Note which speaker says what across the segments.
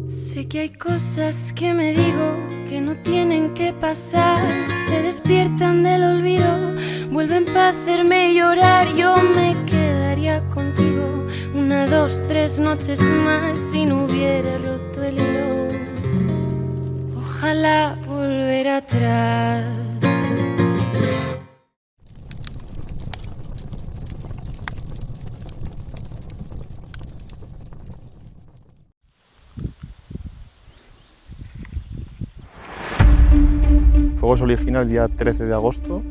Speaker 1: Sé que hay cosas que me digo que no tienen que pasar, se despiertan del olvido, vuelven para hacerme llorar. Yo me quedaría contigo 1, 2, 3 noches más si no hubiera roto el hilo. Ojalá volver atrás.
Speaker 2: El fuego se origina el día 13 de agosto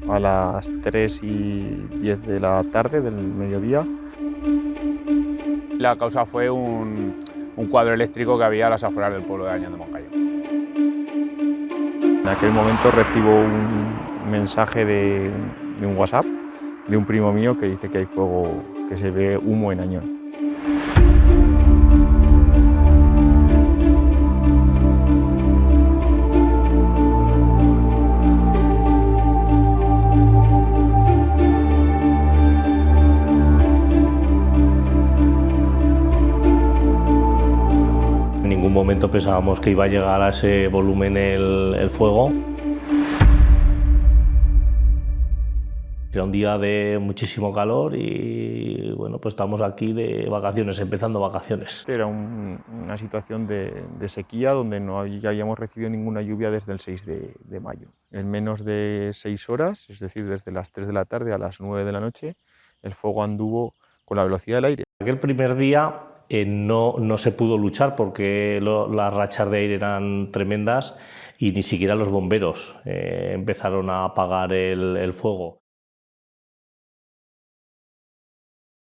Speaker 2: a las 3:10 de la tarde, del mediodía.
Speaker 3: La causa fue un cuadro eléctrico que había a las afueras del pueblo de Añón de Moncayo.
Speaker 2: En aquel momento recibo un mensaje de un WhatsApp de un primo mío que dice que hay fuego, que se ve humo en Añón.
Speaker 4: En ningún momento pensábamos que iba a llegar a ese volumen el fuego. Era un día de muchísimo calor y bueno, pues estamos aquí de vacaciones, empezando vacaciones.
Speaker 2: Era una situación de sequía donde no habíamos recibido ninguna lluvia desde el 6 de mayo. En menos de 6 horas, es decir, desde las 3 de la tarde a las 9 de la noche, el fuego anduvo con la velocidad del aire.
Speaker 4: Aquel primer día no se pudo luchar porque las rachas de aire eran tremendas y ni siquiera los bomberos empezaron a apagar el fuego.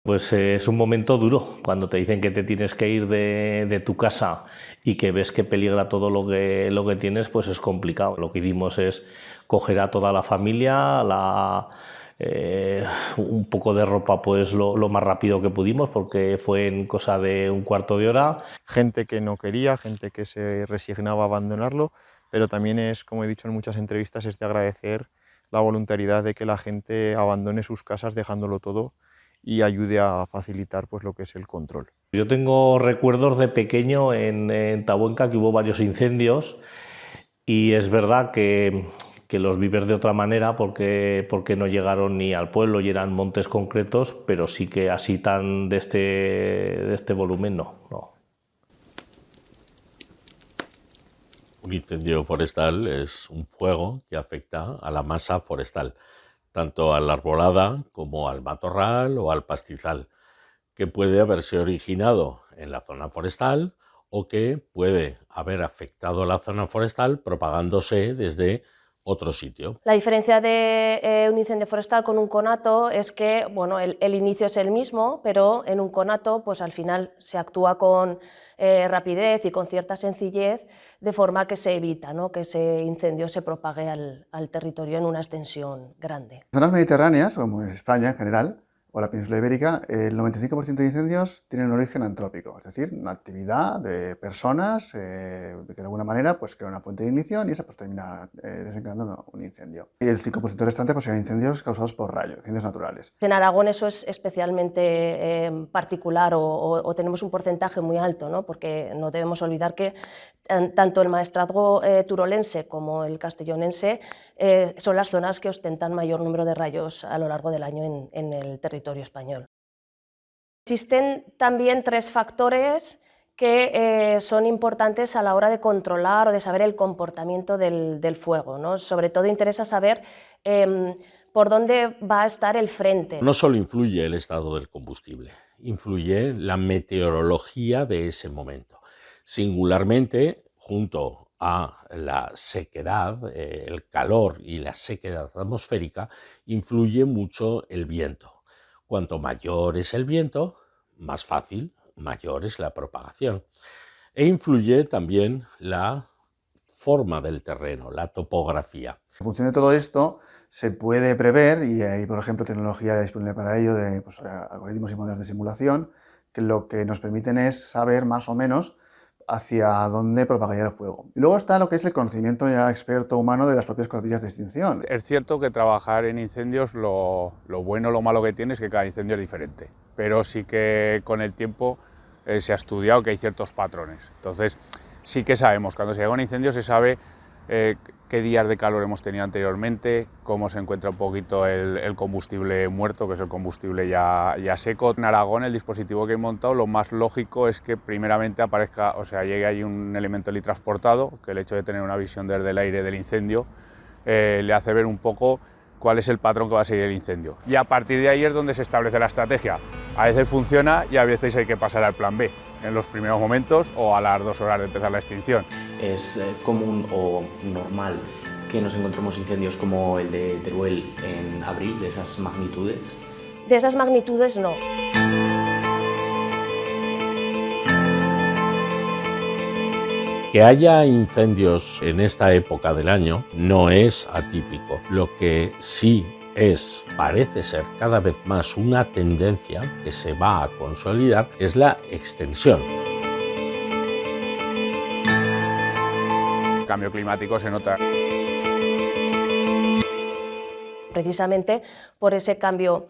Speaker 4: Pues es un momento duro, cuando te dicen que te tienes que ir de tu casa y que ves que peligra todo lo que tienes, pues es complicado. Lo que hicimos es coger a toda la familia, un poco de ropa pues lo más rápido que pudimos, porque fue en cosa de un cuarto de hora.
Speaker 2: Gente que no quería, gente que se resignaba a abandonarlo, pero también es, como he dicho en muchas entrevistas, es de agradecer la voluntariedad de que la gente abandone sus casas dejándolo todo y ayude a facilitar pues lo que es el control.
Speaker 4: Yo tengo recuerdos de pequeño en Tabuenca que hubo varios incendios y es verdad que los vives de otra manera porque no llegaron ni al pueblo y eran montes concretos, pero sí que así tan de este volumen no.
Speaker 5: Un incendio forestal es un fuego que afecta a la masa forestal, tanto a la arbolada como al matorral o al pastizal, que puede haberse originado en la zona forestal o que puede haber afectado la zona forestal propagándose desde otro sitio.
Speaker 6: La diferencia de un incendio forestal con un conato es que bueno, el inicio es el mismo, pero en un conato pues al final se actúa con rapidez y con cierta sencillez, de forma que se evita, ¿no?, que ese incendio se propague al territorio en una extensión grande.
Speaker 7: En zonas mediterráneas, como en España en general, o la península ibérica, el 95% de incendios tienen origen antrópico, es decir, una actividad de personas que de alguna manera pues, crea una fuente de ignición y esa pues, termina desencadenando un incendio. Y el 5% restante pues, serían incendios causados por rayos, incendios naturales.
Speaker 6: En Aragón eso es especialmente particular o tenemos un porcentaje muy alto, ¿no?, porque no debemos olvidar que tanto el maestrazgo turolense como el castellonense son las zonas que ostentan mayor número de rayos a lo largo del año en el territorio español. Existen también 3 factores que son importantes a la hora de controlar o de saber el comportamiento del fuego, ¿no? Sobre todo interesa saber por dónde va a estar el frente.
Speaker 5: No solo influye el estado del combustible, influye la meteorología de ese momento. Singularmente, junto a la sequedad, el calor y la sequedad atmosférica, influye mucho el viento. Cuanto mayor es el viento, más fácil, mayor es la propagación. E influye también la forma del terreno, la topografía.
Speaker 7: En función de todo esto, se puede prever, y hay, por ejemplo, tecnología disponible para ello, de algoritmos y modelos de simulación, que lo que nos permiten es saber más o menos hacia dónde propagaría el fuego. Y luego está lo que es el conocimiento ya experto humano de las propias cuadrillas de extinción.
Speaker 3: Es cierto que trabajar en incendios, lo bueno o lo malo que tiene es que cada incendio es diferente, pero sí que con el tiempo se ha estudiado que hay ciertos patrones. Entonces sí que sabemos, cuando se llega a un incendio se sabe qué días de calor hemos tenido anteriormente, cómo se encuentra un poquito el combustible muerto, que es el combustible ya seco. En Aragón, el dispositivo que he montado, lo más lógico es que primeramente aparezca, o sea, llegue ahí un elemento transportado, que el hecho de tener una visión desde el aire del incendio le hace ver un poco cuál es el patrón que va a seguir el incendio. Y a partir de ahí es donde se establece la estrategia. A veces funciona y a veces hay que pasar al plan B, en los primeros momentos o a las 2 horas de empezar la extinción.
Speaker 8: Es común o normal que nos encontremos incendios como el de Teruel en abril, de esas magnitudes.
Speaker 6: De esas magnitudes no.
Speaker 5: Que haya incendios en esta época del año no es atípico. Lo que sí parece ser cada vez más una tendencia que se va a consolidar, es la extensión.
Speaker 3: El cambio climático se nota.
Speaker 6: Precisamente por ese cambio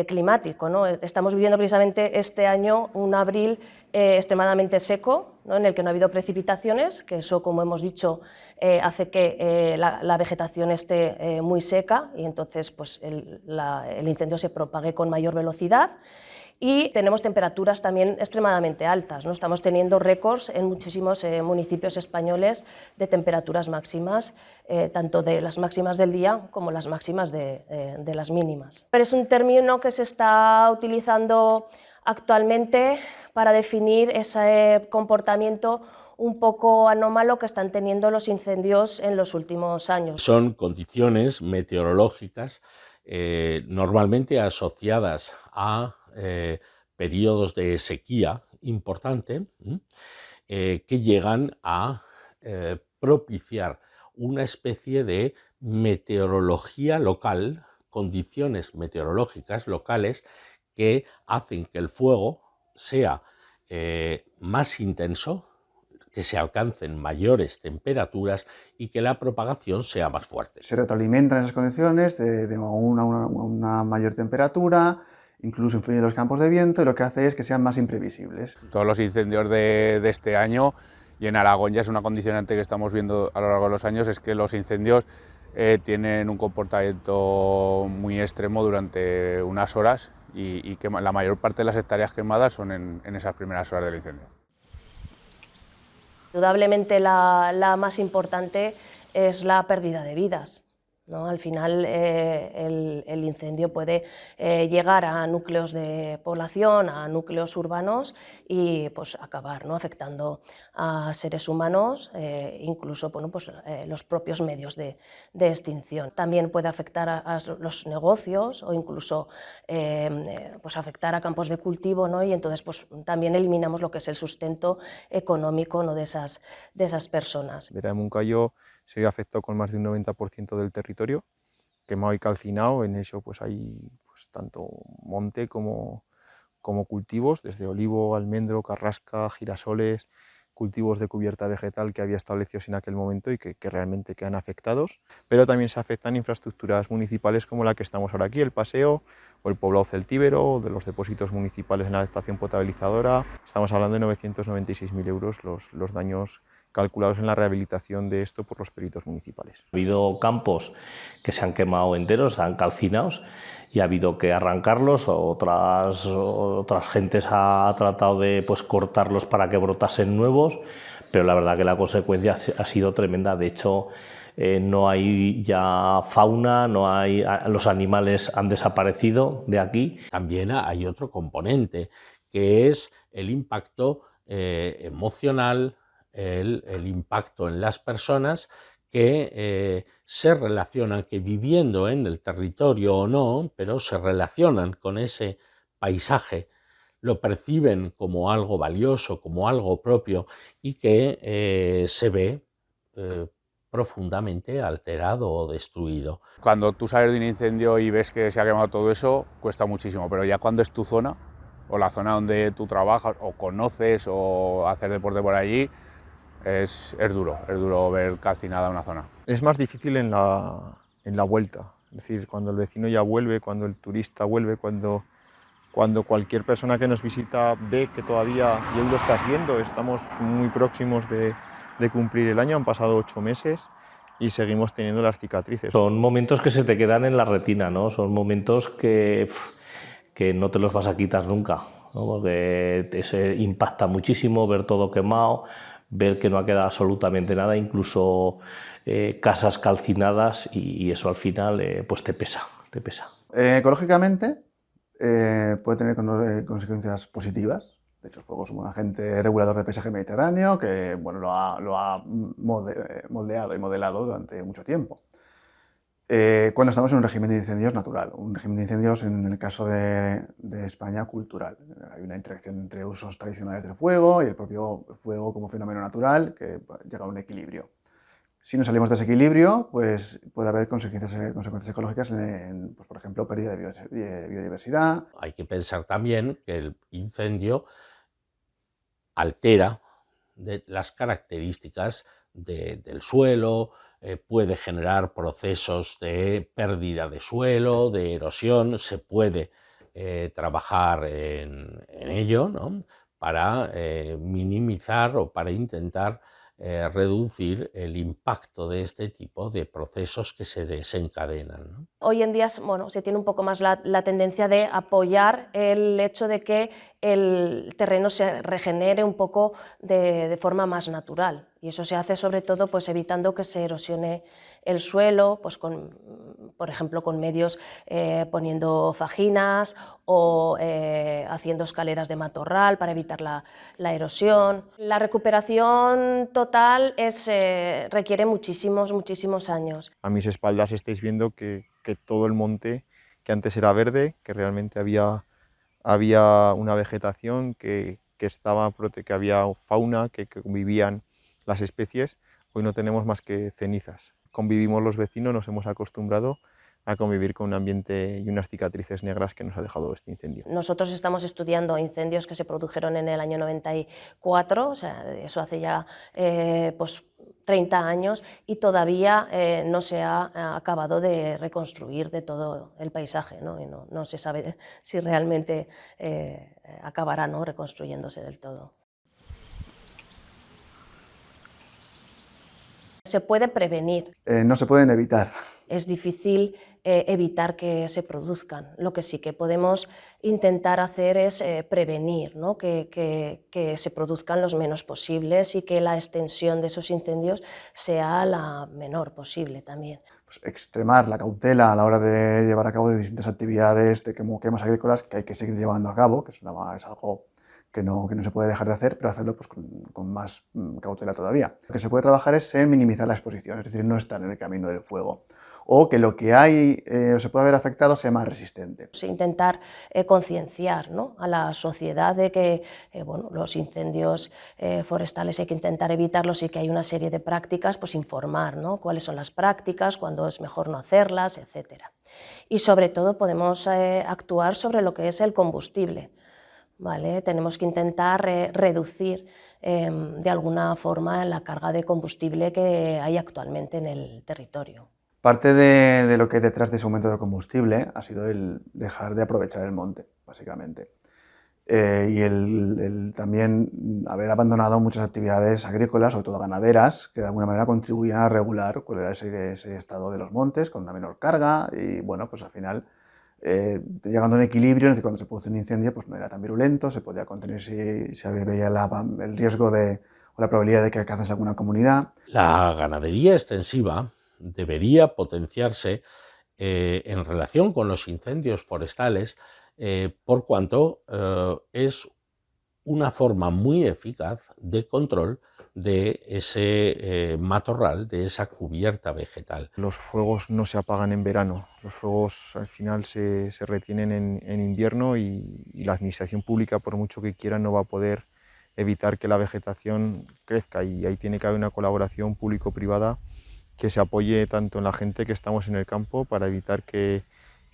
Speaker 6: climático, ¿no? Estamos viviendo precisamente este año un abril extremadamente seco, ¿no? En el que no ha habido precipitaciones, que eso, como hemos dicho, hace que la vegetación esté muy seca y entonces pues, el incendio se propague con mayor velocidad. Y tenemos temperaturas también extremadamente altas, ¿no? Estamos teniendo récords en muchísimos municipios españoles de temperaturas máximas, tanto de las máximas del día como las máximas de las mínimas. Pero es un término que se está utilizando actualmente para definir ese comportamiento un poco anómalo que están teniendo los incendios en los últimos años.
Speaker 5: Son condiciones meteorológicas normalmente asociadas a periodos de sequía importante que llegan a propiciar una especie de meteorología local, condiciones meteorológicas locales que hacen que el fuego sea más intenso, que se alcancen mayores temperaturas y que la propagación sea más fuerte.
Speaker 7: Se retroalimentan esas condiciones de una mayor temperatura, incluso influyen los campos de viento y lo que hace es que sean más imprevisibles.
Speaker 3: Todos los incendios de este año, y en Aragón ya es una condicionante que estamos viendo a lo largo de los años, es que los incendios tienen un comportamiento muy extremo durante unas horas y que la mayor parte de las hectáreas quemadas son en esas primeras horas del incendio.
Speaker 6: Indudablemente la más importante es la pérdida de vidas, ¿no? Al final el incendio puede llegar a núcleos de población, a núcleos urbanos y pues, acabar, ¿no? Afectando a seres humanos, incluso bueno, pues, los propios medios de extinción. También puede afectar a los negocios o incluso pues, afectar a campos de cultivo, ¿no? Y entonces pues, también eliminamos lo que es el sustento económico, ¿no? de esas personas.
Speaker 2: Vera de Moncayo se vio afectado con más de un 90% del territorio, quemado y calcinado. En eso pues hay pues, tanto monte como cultivos, desde olivo, almendro, carrasca, girasoles, cultivos de cubierta vegetal que había establecidos en aquel momento y que realmente quedan afectados. Pero también se afectan infraestructuras municipales como la que estamos ahora aquí, el paseo o el poblado celtíbero, de los depósitos municipales en la estación potabilizadora. Estamos hablando de 996.000 euros los daños calculados en la rehabilitación de esto por los peritos municipales.
Speaker 4: Ha habido campos que se han quemado enteros, se han calcinados y ha habido que arrancarlos, otras gentes ha tratado de pues, cortarlos para que brotasen nuevos, pero la verdad que la consecuencia ha sido tremenda. De hecho, no hay ya fauna, los animales han desaparecido de aquí.
Speaker 5: También hay otro componente, que es el impacto emocional, el impacto en las personas que se relacionan, que viviendo en el territorio o no, pero se relacionan con ese paisaje, lo perciben como algo valioso, como algo propio y que se ve profundamente alterado o destruido.
Speaker 3: Cuando tú sales de un incendio y ves que se ha quemado todo eso, cuesta muchísimo, pero ya cuando es tu zona, o la zona donde tú trabajas, o conoces, o hacer deporte por allí, es duro ver calcinada una zona.
Speaker 2: Es más difícil en la vuelta, es decir, cuando el vecino ya vuelve, cuando el turista vuelve, cuando cualquier persona que nos visita ve que todavía, y hoy lo estás viendo, estamos muy próximos de cumplir el año, han pasado 8 meses y seguimos teniendo las cicatrices.
Speaker 4: Son momentos que se te quedan en la retina, ¿no? Son momentos que no te los vas a quitar nunca, ¿no? Porque te impacta muchísimo ver todo quemado, ver que no ha quedado absolutamente nada, incluso casas calcinadas, y eso al final pues te pesa.
Speaker 7: Ecológicamente puede tener consecuencias positivas. De hecho, el fuego es un agente regulador del paisaje mediterráneo que bueno, lo ha moldeado y modelado durante mucho tiempo. Cuando estamos en un régimen de incendios natural, un régimen de incendios, en el caso de España, cultural. Hay una interacción entre usos tradicionales del fuego y el propio fuego como fenómeno natural que llega a un equilibrio. Si nos salimos de ese equilibrio, pues puede haber consecuencias ecológicas pues, por ejemplo, pérdida de biodiversidad.
Speaker 5: Hay que pensar también que el incendio altera las características del suelo, puede generar procesos de pérdida de suelo, de erosión. Se puede trabajar en ello, ¿no?, para minimizar o para intentar reducir el impacto de este tipo de procesos que se desencadenan, ¿no?
Speaker 6: Hoy en día bueno, se tiene un poco más la tendencia de apoyar el hecho de que el terreno se regenere un poco de forma más natural, y eso se hace sobre todo pues, evitando que se erosione el suelo, pues, por ejemplo con medios poniendo fajinas o haciendo escaleras de matorral para evitar la erosión. La recuperación total requiere muchísimos años.
Speaker 2: A mis espaldas estáis viendo que todo el monte, que antes era verde, que realmente había una vegetación, que había fauna, que convivían las especies, hoy no tenemos más que cenizas. Convivimos los vecinos, nos hemos acostumbrado a convivir con un ambiente y unas cicatrices negras que nos ha dejado este incendio.
Speaker 6: Nosotros estamos estudiando incendios que se produjeron en el año 94, o sea, eso hace ya pues 30 años, y todavía no se ha acabado de reconstruir de todo el paisaje, ¿no? Y no se sabe si realmente acabará, ¿no?, reconstruyéndose del todo. Se puede prevenir.
Speaker 7: No se pueden evitar.
Speaker 6: Es difícil evitar que se produzcan. Lo que sí que podemos intentar hacer es prevenir, ¿no?, que se produzcan los menos posibles y que la extensión de esos incendios sea la menor posible también.
Speaker 7: Pues extremar la cautela a la hora de llevar a cabo distintas actividades de quemas agrícolas que hay que seguir llevando a cabo, que es algo que no se puede dejar de hacer, pero hacerlo pues, con más cautela todavía. Lo que se puede trabajar es en minimizar la exposición, es decir, no estar en el camino del fuego, o que lo que hay o se puede haber afectado sea más resistente.
Speaker 6: Intentar concienciar, ¿no?, a la sociedad de que bueno, los incendios forestales hay que intentar evitarlos y que hay una serie de prácticas, pues informar, ¿no?, cuáles son las prácticas, cuándo es mejor no hacerlas, etc. Y sobre todo podemos actuar sobre lo que es el combustible. ¿Vale? Tenemos que intentar reducir de alguna forma la carga de combustible que hay actualmente en el territorio.
Speaker 7: Parte de lo que hay detrás de ese aumento de combustible ha sido el dejar de aprovechar el monte, básicamente. Y el también haber abandonado muchas actividades agrícolas, sobre todo ganaderas, que de alguna manera contribuían a regular cuál era ese estado de los montes, con una menor carga, y bueno, pues al final llegando a un equilibrio en el que cuando se produce un incendio pues no era tan virulento, se podía contener si se veía el riesgo o la probabilidad de que alcanzase alguna comunidad.
Speaker 5: La ganadería extensiva debería potenciarse en relación con los incendios forestales por cuanto es una forma muy eficaz de control de ese matorral, de esa cubierta vegetal.
Speaker 2: Los fuegos no se apagan en verano, los fuegos al final se retienen en invierno y la administración pública, por mucho que quiera, no va a poder evitar que la vegetación crezca, y ahí tiene que haber una colaboración público-privada que se apoye tanto en la gente que estamos en el campo para evitar que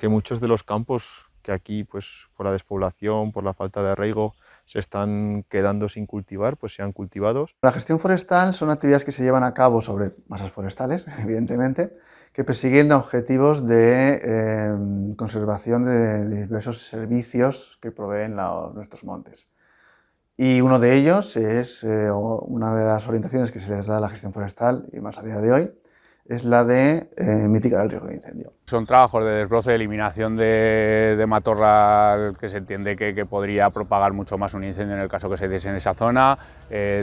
Speaker 2: muchos de los campos que aquí, pues por la despoblación, por la falta de arraigo, se están quedando sin cultivar, pues sean cultivados.
Speaker 7: La gestión forestal son actividades que se llevan a cabo sobre masas forestales, evidentemente, que persiguen objetivos de conservación de diversos servicios que proveen nuestros montes. Y uno de ellos es, una de las orientaciones que se les da a la gestión forestal, y más a día de hoy, es la de mitigar el riesgo de incendio.
Speaker 3: Son trabajos de desbroce, de eliminación de matorral que se entiende que podría propagar mucho más un incendio en el caso que se diese en esa zona,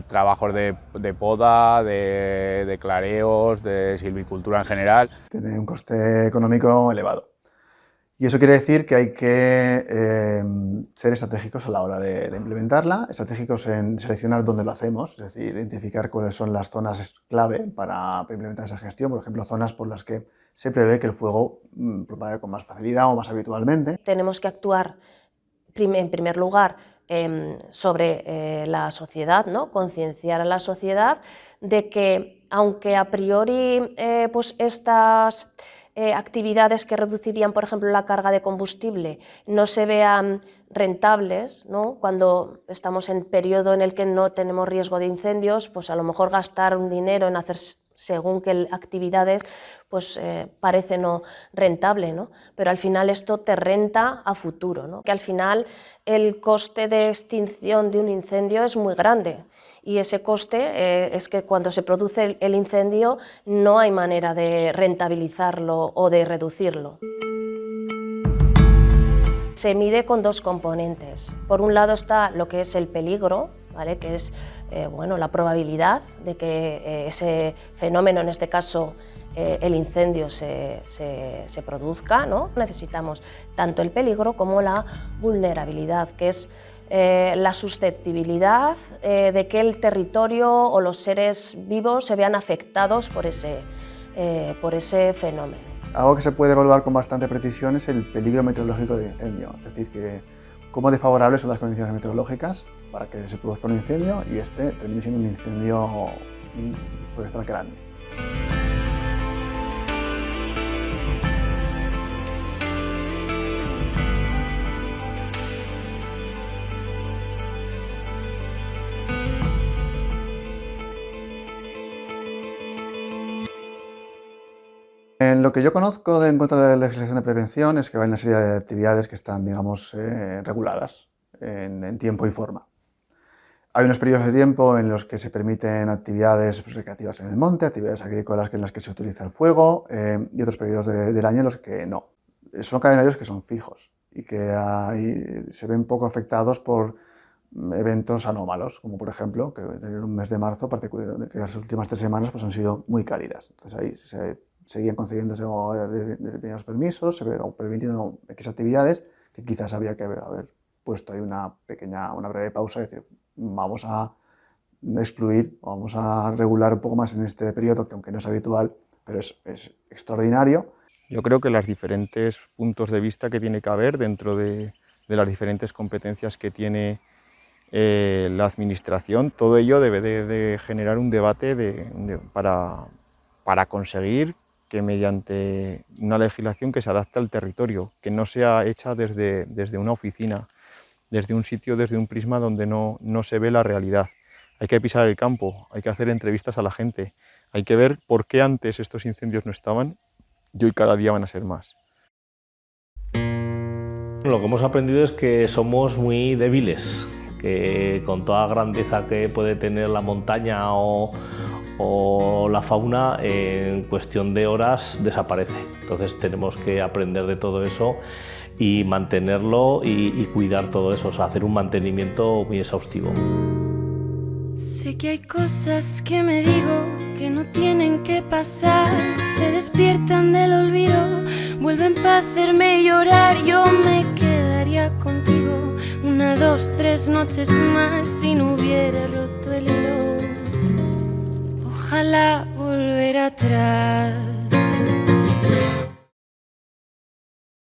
Speaker 3: trabajos de poda, de clareos, de silvicultura en general.
Speaker 7: Tiene un coste económico elevado. Y eso quiere decir que hay que ser estratégicos a la hora de implementarla, estratégicos en seleccionar dónde lo hacemos, es decir, identificar cuáles son las zonas clave para implementar esa gestión, por ejemplo, zonas por las que se prevé que el fuego propague con más facilidad o más habitualmente.
Speaker 6: Tenemos que actuar en primer lugar sobre la sociedad, ¿no? Concienciar a la sociedad de que, aunque a priori pues estas actividades que reducirían, por ejemplo, la carga de combustible no se vean rentables, ¿no? Cuando estamos en periodo en el que no tenemos riesgo de incendios, pues a lo mejor gastar un dinero en hacer según qué actividades pues parece no rentable, ¿no? Pero al final esto te renta a futuro, ¿no? Que al final el coste de extinción de un incendio es muy grande. Y ese coste es que cuando se produce el incendio no hay manera de rentabilizarlo o de reducirlo. Se mide con dos componentes. Por un lado está lo que es el peligro, ¿vale? Que es bueno, la probabilidad de que ese fenómeno, en este caso el incendio, se produzca, ¿no? Necesitamos tanto el peligro como la vulnerabilidad, que es la susceptibilidad de que el territorio o los seres vivos se vean afectados por ese fenómeno.
Speaker 7: Algo que se puede evaluar con bastante precisión es el peligro meteorológico de incendio, es decir, que cómo desfavorables son las condiciones meteorológicas para que se produzca un incendio y este termine siendo un incendio forestal grande. En lo que yo conozco en cuanto a la legislación de prevención es que hay una serie de actividades que están, digamos, reguladas en tiempo y forma. Hay unos periodos de tiempo en los que se permiten actividades recreativas en el monte, actividades agrícolas en las que se utiliza el fuego y otros periodos del año en los que no. Son calendarios que son fijos y que se ven poco afectados por eventos anómalos, como por ejemplo que tener un mes de marzo, que las últimas 3 semanas pues, han sido muy cálidas. Entonces ahí se seguían concediéndose determinados permisos, permitiendo X actividades que quizás había que haber puesto ahí una breve pausa y decir, vamos a excluir, vamos a regular un poco más en este periodo, que aunque no es habitual, pero es extraordinario.
Speaker 2: Yo creo que los diferentes puntos de vista que tiene que haber dentro de las diferentes competencias que tiene la administración, todo ello debe de generar un debate para conseguir que mediante una legislación que se adapte al territorio, que no sea hecha desde una oficina, desde un sitio, desde un prisma donde no se ve la realidad. Hay que pisar el campo, hay que hacer entrevistas a la gente, hay que ver por qué antes estos incendios no estaban y hoy cada día van a ser más.
Speaker 4: Lo que hemos aprendido es que somos muy débiles, que con toda grandeza que puede tener la montaña o la fauna, en cuestión de horas desaparece. Entonces tenemos que aprender de todo eso y mantenerlo y cuidar todo eso, o sea, hacer un mantenimiento muy exhaustivo.
Speaker 1: Sé que hay cosas que me digo que no tienen que pasar, se despiertan del olvido, vuelven para hacerme llorar. Yo me quedaría contigo 1, 2, 3 noches más si no hubiera roto el hilo. Ojalá volver atrás.